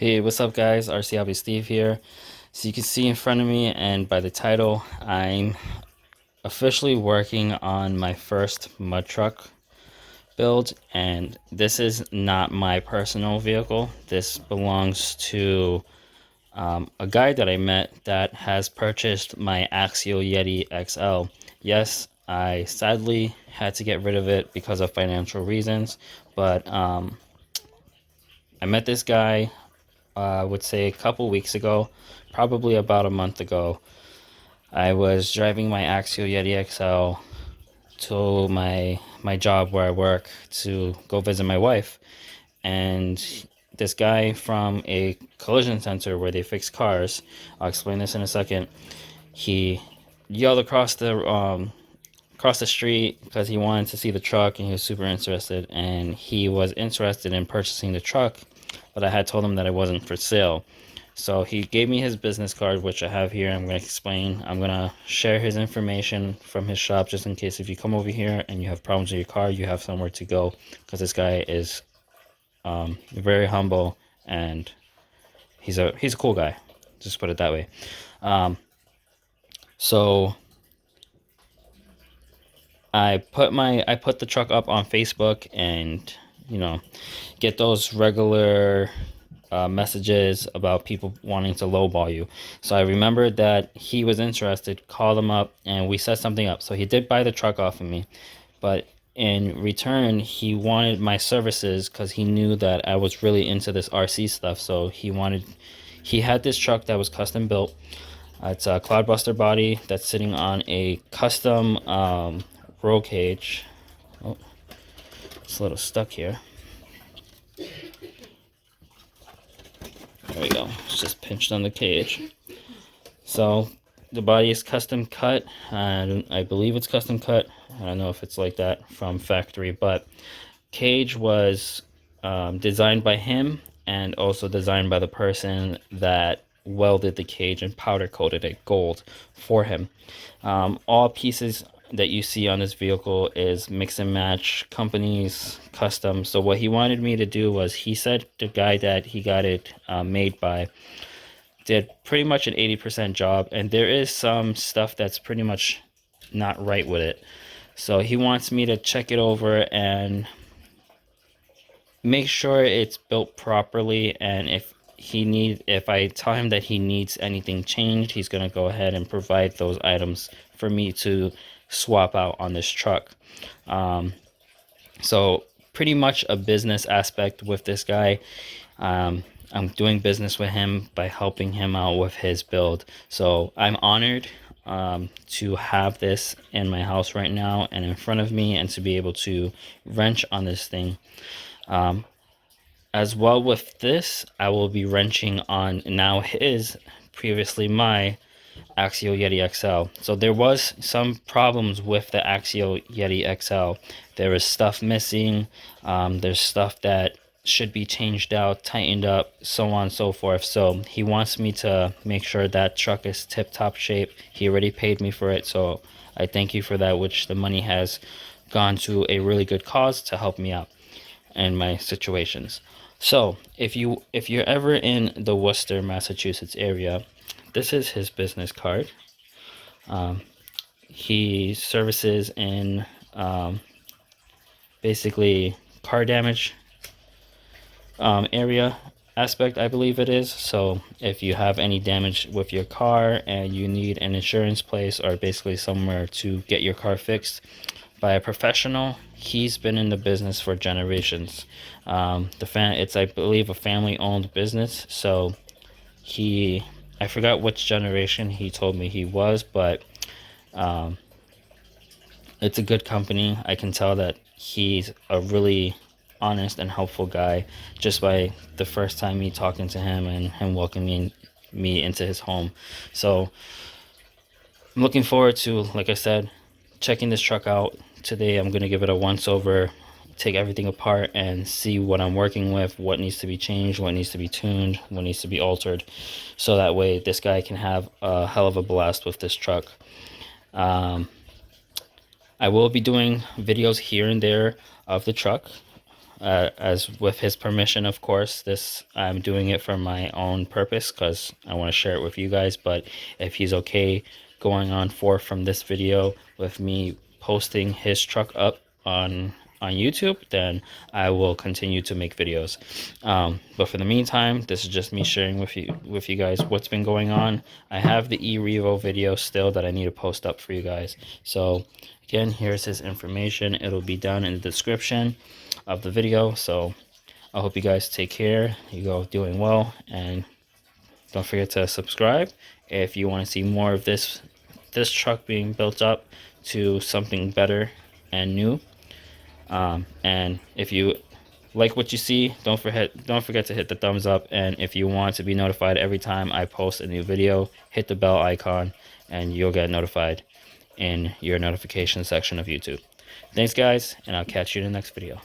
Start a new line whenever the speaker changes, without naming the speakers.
Hey, what's up, guys? RC Steve here. So you can see in front of me, and by the title, I'm officially working on my first mud truck build, and this is not my personal vehicle. This belongs to a guy that I met that has purchased my Axial Yeti XL. Yes, I sadly had to get rid of it because of financial reasons, but I met this guy, I would say a couple weeks ago, probably about a month ago. I was driving my Axial Yeti XL to my job where I work to go visit my wife, and this guy from a collision center where they fix cars, I'll explain this in a second, he yelled across the street because he wanted to see the truck and he was super interested, and he was interested in purchasing the truck, but I had told him that it wasn't for sale. So he gave me his business card, which I have here. I'm going to explain. I'm going to share his information from his shop just in case if you come over here and you have problems with your car, you have somewhere to go, because this guy is very humble, and he's a cool guy. Just put it that way. So I put the truck up on Facebook, and get those regular messages about people wanting to lowball you. So I remembered that he was interested, called him up, and we set something up. So he did buy the truck off of me, but in return, he wanted my services because he knew that I was really into this RC stuff. So he had this truck that was custom built. It's a Cloudbuster body that's sitting on a custom roll cage. Oh, it's a little stuck here. There we go. It's just pinched on the cage. So the body is custom cut, and I believe it's custom cut. I don't know if it's like that from factory, but cage was designed by him and also designed by the person that welded the cage and powder coated it gold for him. All pieces that you see on this vehicle is mix and match companies, custom. So what he wanted me to do was, he said the guy that he got it made by did pretty much an 80% job, and there is some stuff that's pretty much not right with it. So he wants me to check it over and make sure it's built properly, and if I tell him that he needs anything changed, he's going to go ahead and provide those items for me to swap out on this truck. So pretty much a business aspect with this guy. I'm doing business with him by helping him out with his build. So I'm honored to have this in my house right now and in front of me, and to be able to wrench on this thing. As well with this, I will be wrenching on now previously my Axial Yeti XL. So there was some problems with the Axial Yeti XL. There is stuff missing. There's stuff that should be changed out, tightened up, so on and so forth. So he wants me to make sure that truck is tip-top shape. He already paid me for it, so I thank you for that, which the money has gone to a really good cause to help me out in my situations. So if you're ever in the Worcester, Massachusetts area, this is his business card. He services in basically car damage area aspect, I believe it is. So if you have any damage with your car and you need an insurance place, or basically somewhere to get your car fixed by a professional, he's been in the business for generations. It's, I believe, a family-owned business. So I forgot which generation he told me he was, but it's a good company. I can tell that he's a really honest and helpful guy just by the first time me talking to him and him welcoming me into his home. So I'm looking forward to, like I said, checking this truck out. Today I'm going to give it a once over, take everything apart and see what I'm working with, what needs to be changed, what needs to be tuned, what needs to be altered, so that way this guy can have a hell of a blast with this truck. I will be doing videos here and there of the truck. as with his permission, of course. This, I'm doing it for my own purpose because I want to share it with you guys. But if he's okay going on forth from this video with me posting his truck up on YouTube, then I will continue to make videos. But for the meantime, this is just me sharing with you guys what's been going on. I have the e-revo video still that I need to post up for you guys. So again, here's his information. It'll be down in the description of the video. So I hope you guys take care. You go doing well, and don't forget to subscribe if you want to see more of this truck being built up to something better and new. And if you like what you see, don't forget to hit the thumbs up. And if you want to be notified every time I post a new video, hit the bell icon and you'll get notified in your notification section of YouTube. Thanks guys, and I'll catch you in the next video.